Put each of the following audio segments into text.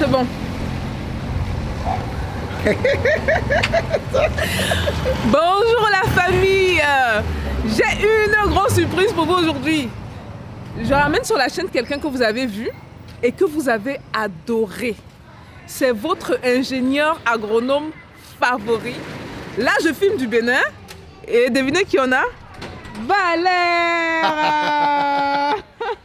c'est bon. Bonjour la famille. J'ai une grosse surprise pour vous aujourd'hui. Je ramène sur la chaîne quelqu'un que vous avez vu et que vous avez adoré. C'est votre ingénieur agronome favori. Là, je filme du Bénin et devinez qui on a? Valère.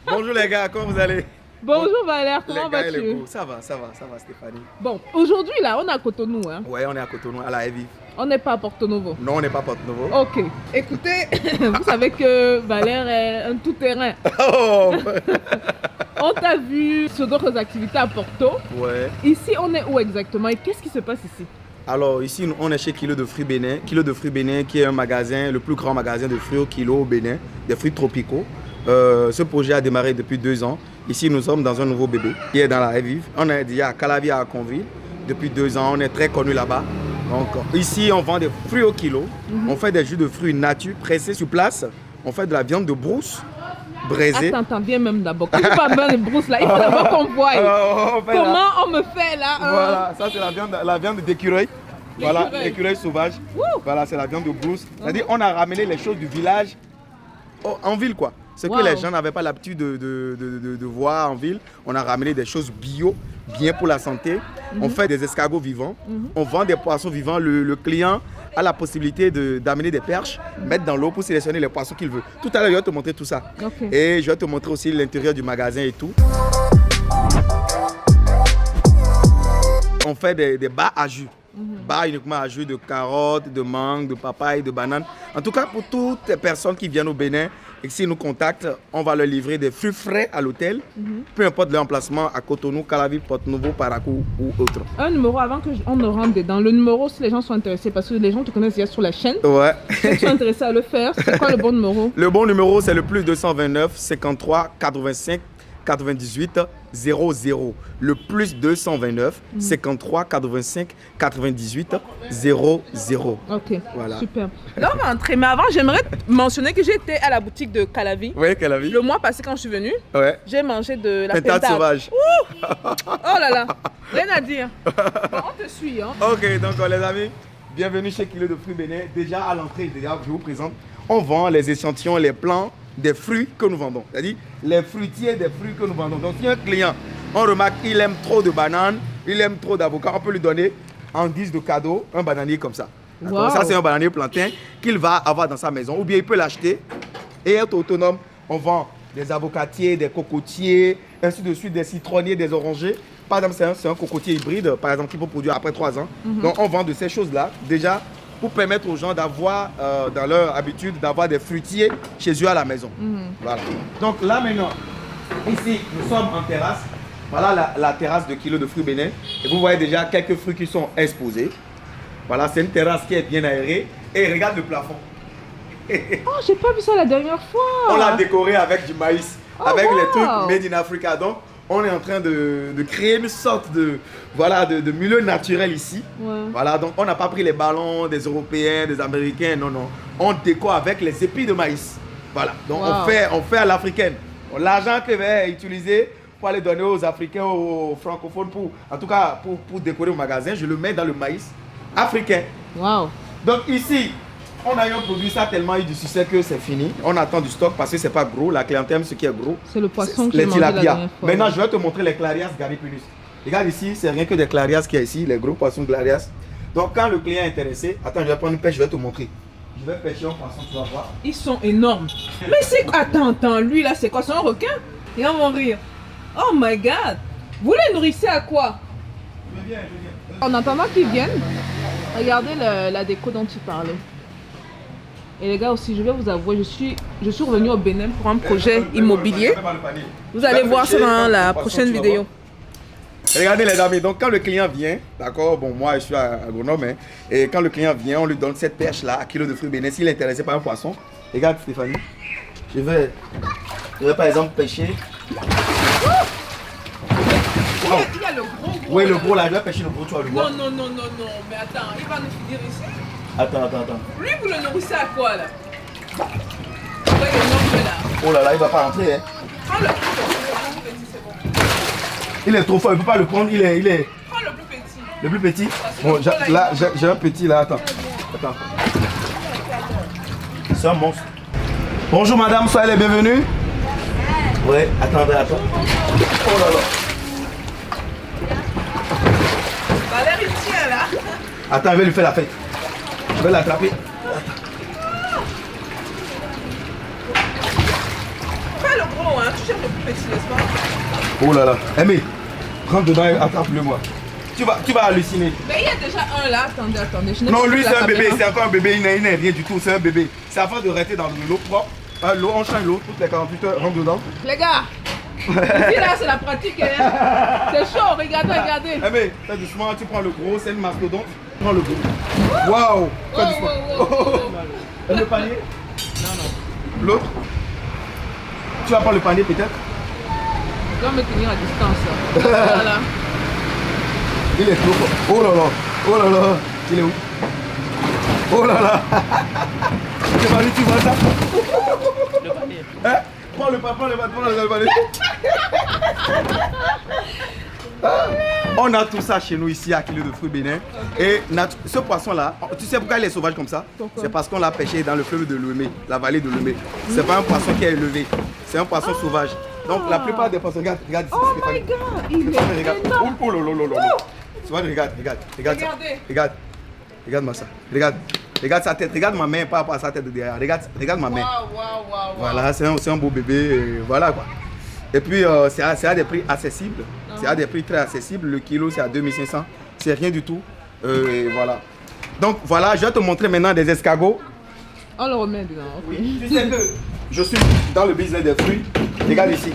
Bonjour les gars, comment vous allez? Bonjour Valère, comment vas-tu? Ça va Stéphanie. Bon, aujourd'hui là, on est à Cotonou. Hein? Ouais, on est à Cotonou, à la Heavy. On n'est pas à Porto Novo. Non, on n'est pas à Porto Novo. Ok, écoutez, vous savez que Valère est un tout-terrain. Oh. On t'a vu sur d'autres activités à Porto. Ouais. Ici, on est où exactement et qu'est-ce qui se passe ici? Alors ici, on est chez Kilo de Fruits Bénin. Kilo de Fruits Bénin qui est un magasin, le plus grand magasin de fruits au kilo au Bénin, des fruits tropicaux. Ce projet a démarré depuis 2 ans. Ici, nous sommes dans un nouveau bébé qui est dans la Heavy. On est déjà à Calavi, à Conville, depuis 2 ans. On est très connus là-bas. Donc ici, on vend des fruits au kilo. On fait des jus de fruits nature pressés sur place. On fait de la viande de brousse braisée. Attends, viens même d'abord. Quand tu parles bien de brousse là, il faut d'abord qu'on voie. Comment on me fait là Voilà, ça c'est la viande d'écureuil. Voilà, l'écureuil sauvage. Voilà, c'est la viande de brousse. C'est-à-dire on a ramené les choses du village en ville quoi. Ce que les gens n'avaient pas l'habitude de voir en ville, on a ramené des choses bio, bien pour la santé. On fait des escargots vivants, on vend des poissons vivants. Le client a la possibilité d'amener des perches, mettre dans l'eau pour sélectionner les poissons qu'il veut. Tout à l'heure, je vais te montrer tout ça. Okay. Et je vais te montrer aussi l'intérieur du magasin et tout. On fait des bars à jus. Bars uniquement à jus de carottes, de mangue, de papaye, de bananes. En tout cas, pour toutes les personnes qui viennent au Bénin et s'ils nous contactent, on va leur livrer des fruits frais à l'hôtel, peu importe leur emplacement, à Cotonou, Calavi, Porto Novo, Parakou ou autre. Un numéro avant qu'on ne rentre dedans. Le numéro, si les gens sont intéressés, parce que les gens te connaissent déjà sur la chaîne. Ouais. Ceux qui sont intéressés à le faire, c'est quoi le bon numéro? Le bon numéro, c'est le plus 229 53 85 98 00. Le plus 229 53 85 98 00. Ok, voilà. Super. Là, on va entrer. Mais avant, j'aimerais mentionner que j'étais à la boutique de Calavi. Oui, Calavi. Le mois passé, quand je suis venue, j'ai mangé de la pintade sauvage. Oh là là, rien à dire. Bon, on te suit. Hein. Ok, donc les amis, bienvenue chez Kilo de Fruits Bénin. Déjà à l'entrée, je vous présente, on vend les échantillons, les plants des fruits que nous vendons. C'est-à-dire les fruitiers des fruits que nous vendons. Donc si un client, on remarque qu'il aime trop de bananes, il aime trop d'avocats, on peut lui donner en guise de cadeau un bananier comme ça. Wow. Ça c'est un bananier plantain qu'il va avoir dans sa maison. Ou bien il peut l'acheter et être autonome. On vend des avocatiers, des cocotiers, ainsi de suite, des citronniers, des orangers. Par exemple, c'est un cocotier hybride, par exemple, qui peut produire après 3 ans. Donc on vend de ces choses-là déjà pour permettre aux gens d'avoir dans leur habitude d'avoir des fruitiers chez eux à la maison. Voilà. Donc là maintenant, ici nous sommes en terrasse. Voilà la terrasse de Kilo de Fruits Bénin. Et vous voyez déjà quelques fruits qui sont exposés. Voilà, c'est une terrasse qui est bien aérée. Et regarde le plafond. Oh, j'ai pas vu ça la dernière fois. On l'a décoré avec du maïs, avec wow. les trucs made in Africa. Donc on est en train de créer une sorte de milieu naturel ici. Voilà, donc on n'a pas pris les ballons des Européens, des Américains, non. On décore avec les épis de maïs. Voilà, donc on fait à l'africaine. L'argent que va utiliser pour aller donner aux Africains, aux francophones, en tout cas pour décorer le magasin, je le mets dans le maïs africain. Wow. Donc ici, on a eu un produit, ça a tellement eu du succès que c'est fini. On attend du stock parce que c'est pas gros. La clientèle aime ce qui est gros. C'est le poisson que j'ai mangé la dernière fois. Maintenant, je vais te montrer les clarias Garipulus. Regarde ici, c'est rien que des clarias qu'il y a ici, les gros poissons clarias. Donc quand le client est intéressé, attends, je vais prendre une pêche, je vais te montrer. Je vais pêcher un poisson, tu vas voir. Ils sont énormes. Mais c'est quoi? Attends, lui là, c'est quoi? C'est un requin? Ils vont rire. Oh my god! Vous les nourrissez à quoi? Je viens. En attendant qu'ils viennent, regardez la déco dont tu parlais. Et les gars aussi, je vais vous avouer, je suis revenu au Bénin pour un projet immobilier. Vous allez voir ça dans la prochaine vidéo. Regardez les amis, donc quand le client vient, d'accord, bon moi je suis agronome, hein, et quand le client vient, on lui donne cette perche là à Kilo de Fruits Bénin. S'il est intéressé par un poisson, regarde Stéphanie, je vais par exemple pêcher. Il y a le gros. Oui, le gros là, je vais pêcher le gros, tu vas le voir. Non, mais attends, il va nous finir ici. Attends. Lui, vous le nourrissez à quoi là? Là. Oh là, il va pas rentrer, hein. Prends le petit, c'est bon. Il est trop fort, il ne peut pas le prendre. Il est... Prends le plus petit. Le plus petit. Bon, là, j'ai un petit là. Attends. C'est un monstre. Bonjour madame, soyez les bienvenus. Ouais, attendez. Oh là là. Valérie, il tient là. Attends, je vais lui faire la fête. Je vais l'attraper. Fais le gros, hein. Tu cherches le plus petit, n'est-ce pas? Oh là là. Aimé, rentre dedans et attrape-le moi. Tu vas halluciner. Mais il y a déjà un là. Attendez. Non, lui c'est un bébé, c'est encore un bébé, il n'est rien du tout, c'est un bébé. C'est afin de rester dans l'eau propre. L'eau, on change l'eau toutes les 48 heures, rentre dedans. Les gars, ici là c'est la pratique. Hein. C'est chaud, regardez. Eh mais, fais doucement, tu prends le gros, c'est une mastodonte. Prends le gros. Waouh! Fais doucement. Et le panier? Non. L'autre? Tu vas prendre le panier peut-être? Je dois me tenir à distance. Voilà. Il est trop fort. Oh là là. Il est où? Oh là là. Tu vois ça? Le panier. Hein? Prends le panier. On a tout ça chez nous ici à Kilo de Fruits Bénin. Et ce poisson-là, tu sais pourquoi il est sauvage comme ça? C'est parce qu'on l'a pêché dans le fleuve de Lomé, la vallée de Lomé. C'est pas un poisson qui est élevé, c'est un poisson sauvage. Donc la plupart des poissons, regarde ici. Oh my god, il est énorme. Oh là là. Tu vois, regarde ça. Regarde-moi ça. Regarde sa tête, regarde ma main par rapport à sa tête de derrière. Regarde ma main. Wow. Voilà, c'est un beau bébé. Voilà quoi. Et puis c'est à des prix accessibles. C'est à des prix très accessibles. Le kilo c'est à 2500. C'est rien du tout. Et voilà. Donc voilà, je vais te montrer maintenant des escargots. On le remet dedans. Oui. Tu sais que je suis dans le business des fruits. Regarde ici.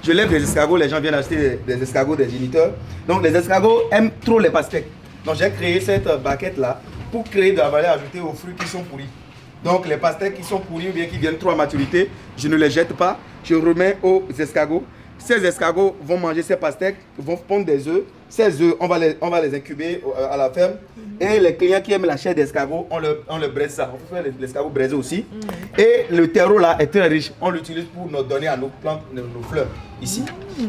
Je lève des escargots, les gens viennent acheter des escargots des géniteurs. Donc les escargots aiment trop les pastèques. Donc j'ai créé cette baquette là pour créer de la valeur ajoutée aux fruits qui sont pourris. Donc les pastèques qui sont pourris ou bien qui viennent trop à maturité, je ne les jette pas, je remets aux escargots. Ces escargots vont manger ces pastèques, vont pondre des œufs. Ces œufs, on va les incuber à la ferme. Et les clients qui aiment la chair d'escargot, on le braise ça. On peut faire l'escargot braisé aussi. Et le terreau là est très riche. On l'utilise pour nous donner à nos plantes, nos fleurs, ici.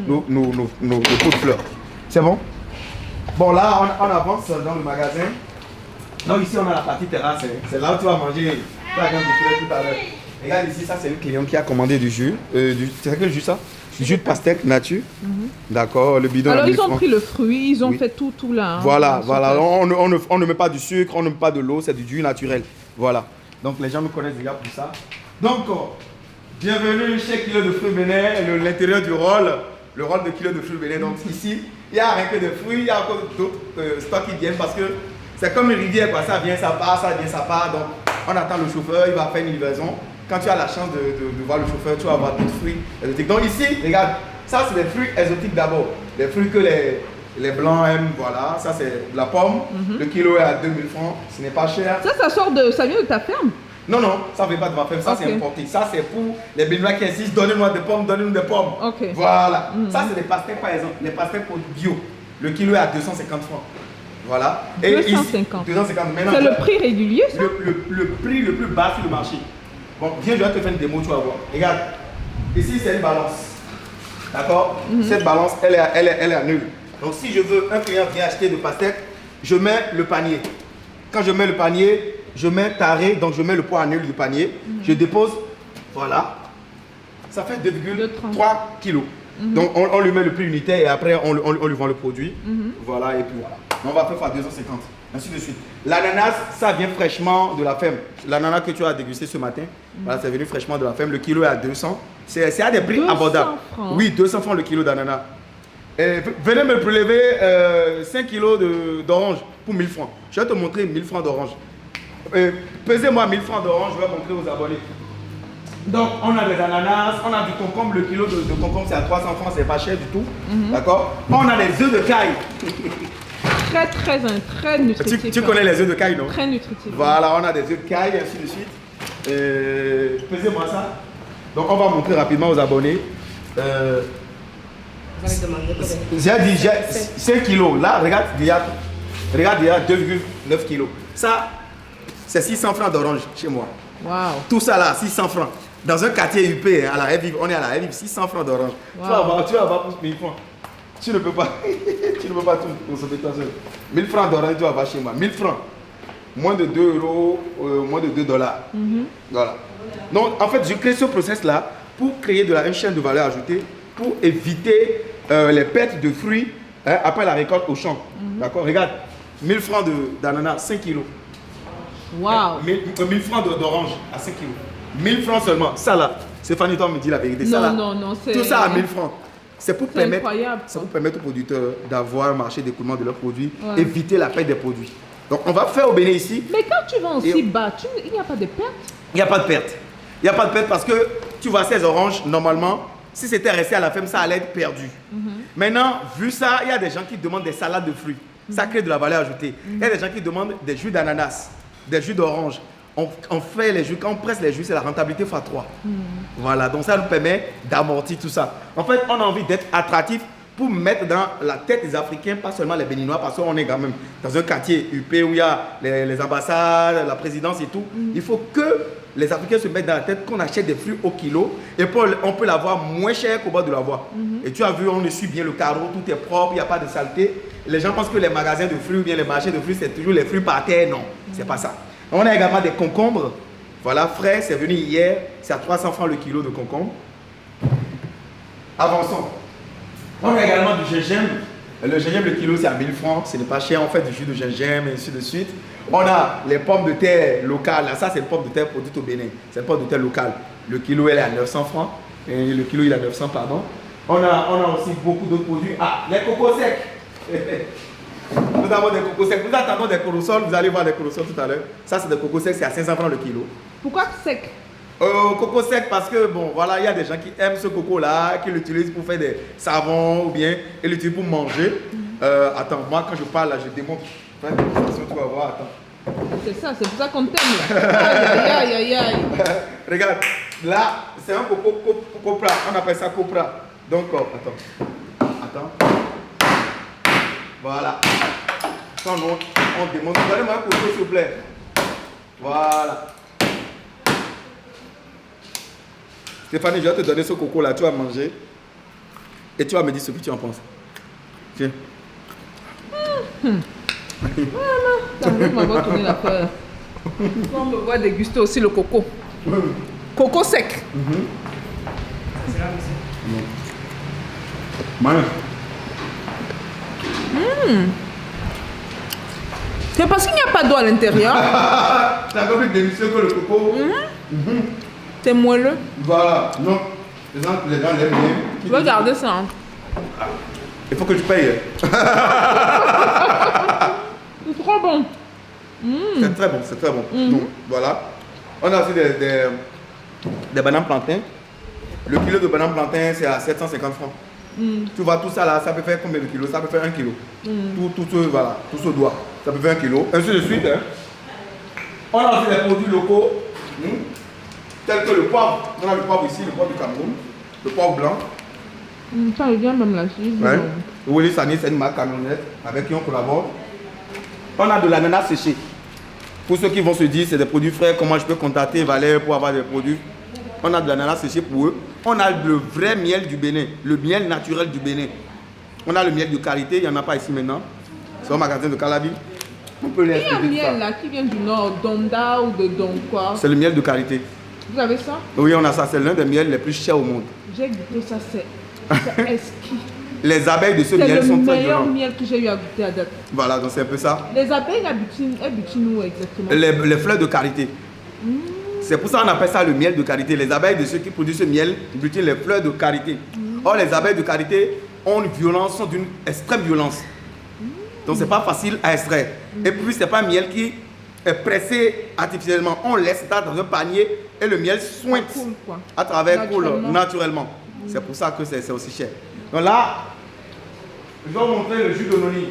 Nos pots de fleurs. C'est bon? Bon là, on avance dans le magasin. Donc ici, on a la partie terrasse. C'est là où tu vas manger la viande de poulet tout à l'heure. Regarde ici, ça c'est une cliente qui a commandé du jus. C'est quel jus ça? Jus de pastèque nature. D'accord, le bidon. Alors ils ont pris le fruit, ils ont fait tout là. Hein, voilà. On ne met pas du sucre, on ne met pas de l'eau, c'est du jus naturel. Voilà. Donc les gens me connaissent déjà pour ça. Donc, bienvenue chez Kilo de Fruits Bénin, l'intérieur du rôle. Le rôle de Kilo de Fruits Bénin. Donc ici, il n'y a rien que de fruits, il y a encore d'autres stocks qui viennent parce que c'est comme une rivière, quoi. Ça vient, ça part, ça vient, ça part. Donc on attend le chauffeur, il va faire une livraison. Quand tu as la chance de voir le chauffeur, tu vas avoir d'autres fruits exotiques. Donc ici, regarde, ça c'est des fruits exotiques d'abord. Des fruits que les blancs aiment, voilà. Ça c'est la pomme. Le kilo est à 2000 francs, ce n'est pas cher. Ça vient de ta ferme? Non, ça ne vient pas de ma ferme, ça c'est importé. Ça c'est pour les Béninois qui insistent, donnez-moi des pommes, donnez-nous des pommes. Voilà. Ça c'est des pastèques par exemple, les pastèques bio. Le kilo est à 250 francs. Voilà. Et 250. 250. C'est le prix régulier ça? Le prix le plus bas sur le marché. Bon, viens, je vais te faire une démo, tu vas voir. Regarde, ici c'est une balance. D'accord? Cette balance, elle est nulle. Donc si je veux, un client vient acheter de pastèques, je mets le panier. Quand je mets le panier, je mets taré, donc je mets le poids à nul du panier. Je dépose, voilà. Ça fait 2,3 kilos. Donc on lui met le prix unitaire et après on lui vend le produit. Voilà, et puis voilà. On va faire fois 250. Ainsi de suite. L'ananas, ça vient fraîchement de la ferme. L'ananas que tu as dégusté ce matin, voilà, c'est venu fraîchement de la ferme. Le kilo est à 200. C'est à des prix abordables. Francs. Oui, 200 francs le kilo d'ananas. Venez me prélever 5 kilos d'orange pour 1000 francs. Je vais te montrer 1000 francs d'orange. Pesez-moi 1000 francs d'orange, je vais montrer aux abonnés. Donc, on a des ananas, on a du concombre. Le kilo de concombre, c'est à 300 francs, c'est pas cher du tout. D'accord? On a des œufs de caille. Très nutritif. Tu connais les œufs de caille, non? Très nutritif. Voilà, on a des œufs de caille, ainsi de suite. Pesez-moi ça. Donc, on va montrer rapidement aux abonnés. J'ai dit 5 kilos. Là, regarde, il y a 2,9 kilos. Ça, c'est 600 francs d'orange chez moi. Wow. Tout ça là, 600 francs. Dans un quartier UP, à la Revive, on est à la Revive, 600 francs d'orange. Wow. Tu vas avoir pour 1000 francs. Tu ne peux pas, tu ne peux pas tout consommer toi seul. 1000 francs d'orange, tu vas voir chez moi. 1000 francs. Moins de 2 euros, moins de 2 dollars. Voilà. Donc, en fait, j'ai créé ce process-là pour créer une chaîne de valeur ajoutée, pour éviter les pertes de fruits après la récolte au champ. D'accord? Regarde, 1000 francs d'ananas, 5 kilos. Waouh. 1000 francs d'orange à 5 kilos. 1000 francs seulement. Ça là, Stéphanie, toi me dis la vérité. Ça, là, Non, c'est... tout ça à 1000 francs. C'est pour permettre, incroyable. c'est pour permettre aux producteurs d'avoir un marché d'écoulement de leurs produits, éviter la perte des produits. Donc on va faire au Bénin ici. Mais quand tu vends aussi bas, il n'y a pas de perte? Il n'y a pas de perte. Il n'y a pas de perte parce que tu vois ces oranges, normalement, si c'était resté à la ferme, ça allait être perdu. Maintenant, vu ça, il y a des gens qui demandent des salades de fruits. Ça crée de la valeur ajoutée. Il y a des gens qui demandent des jus d'ananas, des jus d'orange. On fait les jus, quand on presse les jus, c'est la rentabilité x3. Voilà, donc ça nous permet d'amortir tout ça. En fait, on a envie d'être attractif pour mettre dans la tête des Africains, pas seulement les Béninois, parce qu'on est quand même dans un quartier UP où il y a les ambassades, la présidence et tout. Il faut que les Africains se mettent dans la tête qu'on achète des fruits au kilo et on peut l'avoir moins cher qu'au bord de la voie. Et tu as vu, on essuie bien le carreau, tout est propre, il n'y a pas de saleté. Les gens pensent que les magasins de fruits ou bien les marchés de fruits, c'est toujours les fruits par terre. Non, c'est pas ça. On a également des concombres. Voilà, frais, c'est venu hier. C'est à 300 francs le kilo de concombre. Avançons. On a également du gingembre. Le gingembre, le kilo, c'est à 1000 francs. Ce n'est pas cher. On fait du jus de gingembre et ainsi de suite. On a les pommes de terre locales. Ça, c'est une pomme de terre produite au Bénin. C'est une pomme de terre locale. Le kilo, elle est à 900 francs. Et le kilo, il est à 900, pardon. On a aussi beaucoup d'autres produits. Ah, les cocos secs. Nous avons des cocos secs. Nous attendons des corosols. Vous allez voir des corosols tout à l'heure. Ça, c'est des cocos secs. C'est à 500 francs le kilo. Pourquoi sec? Coco sec parce que, bon, voilà, il y a des gens qui aiment ce coco-là, qui l'utilisent pour faire des savons ou bien ils l'utilisent pour manger. Attends, moi, quand je parle, là, je démontre. Fais une démonstration, tu vas voir, attends. C'est ça, c'est pour ça qu'on t'aime là. Aïe. Regarde, là, c'est un coco copra. On appelle ça copra. Donc, attends. Voilà. Quand on démontre, donnez-moi un coco, s'il vous plaît. Voilà. Stéphanie, je vais te donner ce coco là, tu vas manger et tu vas me dire ce que tu en penses. Tiens. Ça va tourner la peur. On me voit déguster aussi le coco. Coco sec. C'est parce qu'il n'y a pas d'eau à l'intérieur. C'est encore plus délicieux que le coco. C'est moelleux. Voilà, non. Les gens l'aiment bien. Tu veux garder ça. Hein? Il faut que tu payes. C'est trop bon. C'est très bon, c'est très bon. Donc, voilà. On a aussi des bananes plantains. Le kilo de bananes plantains, c'est à 750 francs. Tu vois, tout ça là, ça peut faire combien de kilos? Ça peut faire 1 kilo. Voilà, tout ce doigt. Ça peut faire 1 kilo. Ainsi de suite. Hein. On a aussi des produits locaux. Tel que le poivre. On a le poivre ici, le poivre du Cameroun. Le poivre blanc. Ça revient même là. Oui, Sani, c'est une marque camionnette avec qui on collabore. On a de l'ananas séché. Pour ceux qui vont se dire c'est des produits frais, comment je peux contacter Valère pour avoir des produits? On a de l'ananas séché pour eux. On a le vrai miel du Bénin, le miel naturel du Bénin. On a le miel de qualité, il n'y en a pas ici maintenant. C'est au magasin de Calabi. On peut les il y a un miel là qui vient du nord, d'Onda ou de Don quoi? C'est le miel de qualité. Vous avez ça? Oui, on a ça. C'est l'un des miels les plus chers au monde. J'ai goûté ça, c'est exquis. Les abeilles de ce miel sont très violentes. C'est le meilleur miel que j'ai eu à goûter à date. Voilà, donc c'est un peu ça. Les abeilles butinent où exactement? Les fleurs de qualité. C'est pour ça qu'on appelle ça le miel de qualité. Les abeilles de ceux qui produisent ce miel butinent les fleurs de qualité. Or, les abeilles de qualité ont une violence, sont d'une extrême violence. Donc, c'est pas facile à extraire. Et puis, c'est pas un miel qui est pressé artificiellement. On laisse ça dans un panier et le miel sointe à travers naturellement. C'est pour ça que c'est aussi cher. Donc là, je vais vous montrer le jus de noni.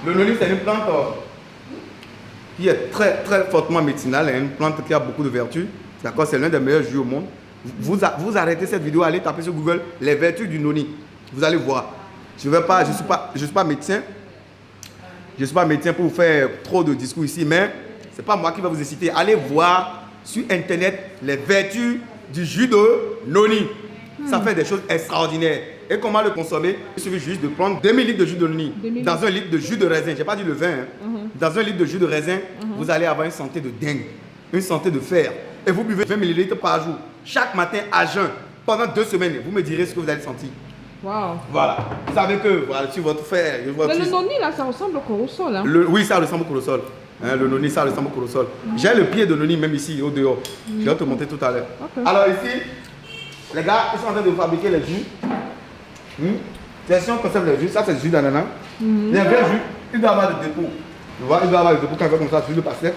Le noni, c'est une plante qui est très fortement médicinale, une plante qui a beaucoup de vertus. D'accord, c'est l'un des meilleurs jus au monde. Vous arrêtez cette vidéo, allez taper sur Google les vertus du noni. Vous allez voir. Je ne suis pas médecin. Je ne suis pas médecin pour vous faire trop de discours ici, mais ce n'est pas moi qui vais vous inciter. Allez voir sur internet les vertus du jus de noni. Ça fait des choses extraordinaires. Et comment le consommer? Il suffit juste de prendre 2000 litres de jus de noni 2000 dans un litre de jus de raisin. J'ai pas dit le vin. Hein. Dans un litre de jus de raisin, vous allez avoir une santé de dingue, une santé de fer. Et vous buvez 20 millilitres par jour, chaque matin à jeun, pendant 2 semaines. Vous me direz ce que vous allez sentir. Wow. Voilà. Vous savez que voilà, sur votre fer, Mais le noni là, ça ressemble au corosol. Hein? Oui, ça ressemble au corosol. Hein, le noni, ça ressemble au corosol. J'ai le pied de noni même ici, au dehors. Je vais te montrer tout à l'heure. Alors ici, les gars, ils sont en train de fabriquer les jus. C'est si on conserve les jus, ça c'est le jus d'ananas. Les vrais jus, il doit avoir des dépôts. Tu vois, il doit avoir des dépôts quand il fait comme ça, jus de pastèque.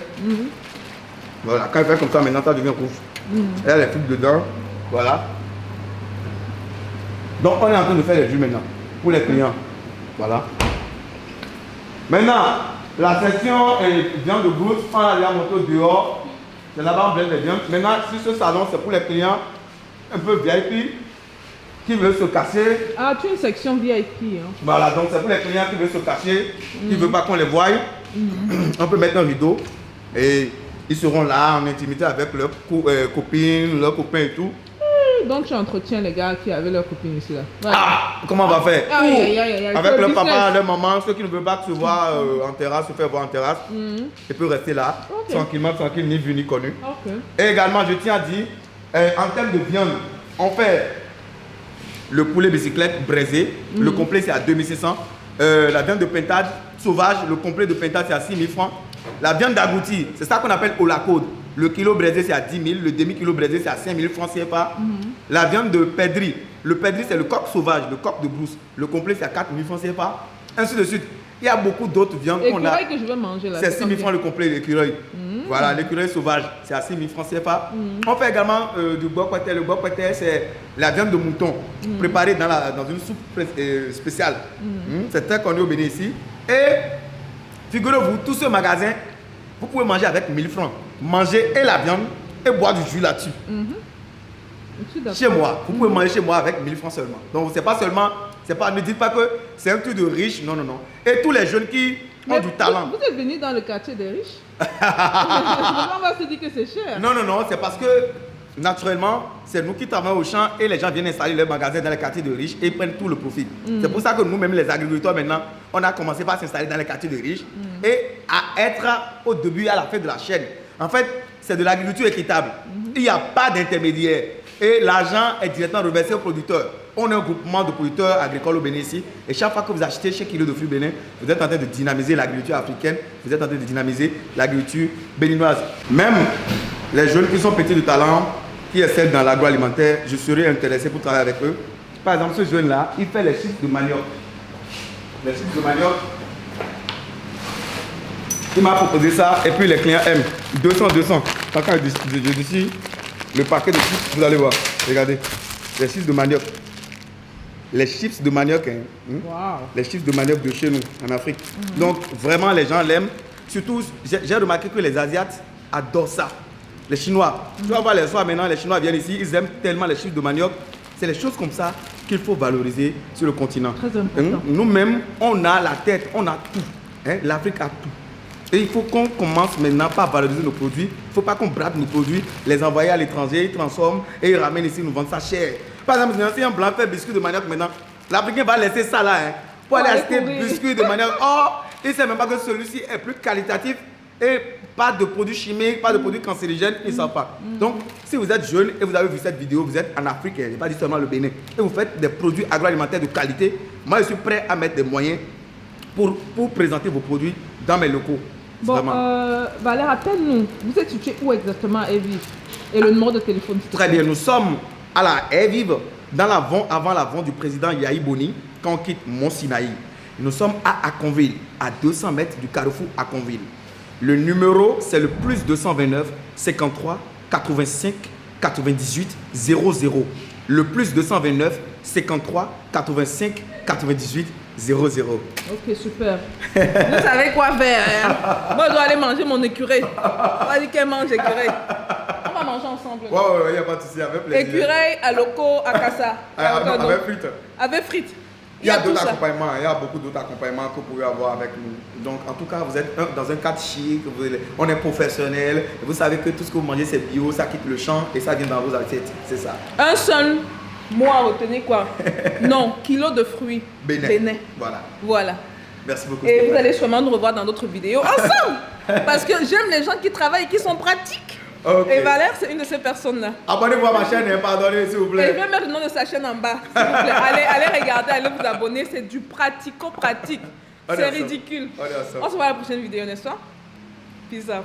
Voilà, quand il fait comme ça, maintenant ça devient rouge. Il y a les fibres dedans. Voilà. Donc on est en train de faire les jus maintenant pour les clients. Voilà. Maintenant, la section viande de brousse, on a déjà monté au dehors. C'est là-bas on blende les viandes. Maintenant, sur ce salon, c'est pour les clients un peu VIP qui veulent se cacher. Ah, tu as une section VIP. Hein. Voilà, donc c'est pour les clients qui veulent se cacher, qui ne veulent pas qu'on les voie. On peut mettre un rideau et ils seront là en intimité avec leurs copines, leurs copains et tout. Donc tu entretiens les gars qui avaient leur copine ici là. Ouais. Ah, comment on va faire? Avec leur business. papa, leur maman, ceux qui ne veulent pas se voir en terrasse, se faire voir en terrasse, ils peuvent rester là, tranquillement, tranquille, ni vu ni connu. Et également, je tiens à dire, en termes de viande, on fait le poulet bicyclette braisé, le complet c'est à 2600. La viande de pintade sauvage, le complet de pintade c'est à 6000 francs. La viande d'agouti, c'est ça qu'on appelle au la côte. Le kilo braisé c'est à 10 000, le demi-kilo braisé c'est à 5 000 francs CFA. La viande de perdrix, le perdrix c'est le coq sauvage, le coq de brousse. Le complet c'est à 4 000 francs CFA. Ainsi de suite. Il y a beaucoup d'autres viandes qu'on a. Que je vais manger là. C'est 6 000 francs le complet, l'écureuil. Voilà, l'écureuil sauvage, c'est à 6 000 francs CFA. On fait également du bok-paté. Le bok-paté, c'est la viande de mouton préparée dans une soupe spéciale. C'est très connu au Bénin ici. Et figurez-vous, tout ce magasin, vous pouvez manger avec 1000 francs. Manger et la viande et boire du jus là-dessus. Chez moi, vous pouvez manger chez moi avec 1000 francs seulement. Donc, c'est pas seulement, ne dites pas que c'est un truc de riche, non, non, non. Et tous les jeunes qui ont du talent. Vous êtes venus dans le quartier des riches. On va se dire que c'est cher. Non, non, non, c'est parce que naturellement, c'est nous qui travaillons au champ et les gens viennent installer leurs magasins dans les quartiers de riches et ils prennent tout le profit. C'est pour ça que nous-mêmes, les agriculteurs, maintenant, on a commencé par s'installer dans les quartiers de riches et à être au début et à la fin de la chaîne. En fait, c'est de l'agriculture équitable. Il n'y a pas d'intermédiaire. Et l'argent est directement reversé aux producteurs. On est un groupement de producteurs agricoles au Bénin ici. Et chaque fois que vous achetez chez Kilo de Fruits Bénin, vous êtes en train de dynamiser l'agriculture africaine. Vous êtes en train de dynamiser l'agriculture béninoise. Même les jeunes qui sont petits de talent, qui essaient dans l'agroalimentaire, je serais intéressé pour travailler avec eux. Par exemple, ce jeune-là, il fait les chips de manioc. Les chips de manioc. Il m'a proposé ça et puis les clients aiment. 200. Quand je dis le paquet de chips, vous allez voir. Regardez. Les chips de manioc. Les chips de manioc. Les chips de manioc de chez nous, en Afrique. Donc, vraiment, les gens l'aiment. Surtout, j'ai remarqué que les Asiates adorent ça. Les Chinois. Tu vas voir les soirs maintenant, les Chinois viennent ici, ils aiment tellement les chips de manioc. C'est les choses comme ça qu'il faut valoriser sur le continent. Très important. Nous-mêmes, on a la tête, on a tout. L'Afrique a tout. Et il faut qu'on commence maintenant par valoriser nos produits. Il ne faut pas qu'on brade nos produits, les envoyer à l'étranger, ils transforment et ils ramènent ici, nous vendent ça cher. Par exemple, si un blanc fait biscuit de manioc maintenant, l'Africain va laisser ça là pour aller acheter biscuit de manioc. Or, il ne sait même pas que celui-ci est plus qualitatif et pas de produits chimiques, pas de produits cancérigènes, ils ne savent pas. Donc, si vous êtes jeune et vous avez vu cette vidéo, vous êtes en Afrique, je n'ai pas dit seulement le Bénin, et vous faites des produits agroalimentaires de qualité, moi je suis prêt à mettre des moyens pour présenter vos produits dans mes locaux. Bon, Valère, rappelle-nous, vous êtes situé où exactement à Air-Vive? Et le numéro de téléphone? Très bien, nous sommes à la Air-Vive, avant la vente du président Yahi Boni, quand on quitte Mont-Sinaï. Nous sommes à Akonville, à 200 mètres du carrefour Akonville. Le numéro, c'est le plus 229 53 85 98 00. Le plus 229 53 85 98 00. Ok, super. Vous savez quoi faire, hein? Moi, je dois aller manger mon écureuil. On va dire qu'elle mange écureuil. On va manger ensemble. Ouais, il n'y a pas de souci, avec plaisir. Écureuil à loco, à cassa. Avec frites. Avec frites. Il y a d'autres accompagnements, il y a beaucoup d'autres accompagnements que vous pouvez avoir avec nous. Donc, en tout cas, vous êtes dans un cadre chic, on est professionnel. Vous savez que tout ce que vous mangez, c'est bio, ça quitte le champ et ça vient dans vos assiettes. C'est ça. Un seul Moi, retenez quoi? Non, kilo de fruits. Bénin. Voilà. Voilà. Merci beaucoup. Et vous Stéphane. allez sûrement nous revoir dans d'autres vidéos ensemble. Parce que j'aime les gens qui travaillent et qui sont pratiques. Ok. Et Valère, c'est une de ces personnes-là. Abonnez-vous à ma chaîne, hein, pardonnez s'il vous Et je plaît. vais mettre le nom de sa chaîne en bas. S'il vous plaît. Allez regarder, allez vous abonner. C'est du pratico-pratique. On est C'est ensemble. ridicule. On est ensemble. On se voit à la prochaine vidéo, n'est-ce pas? Peace out.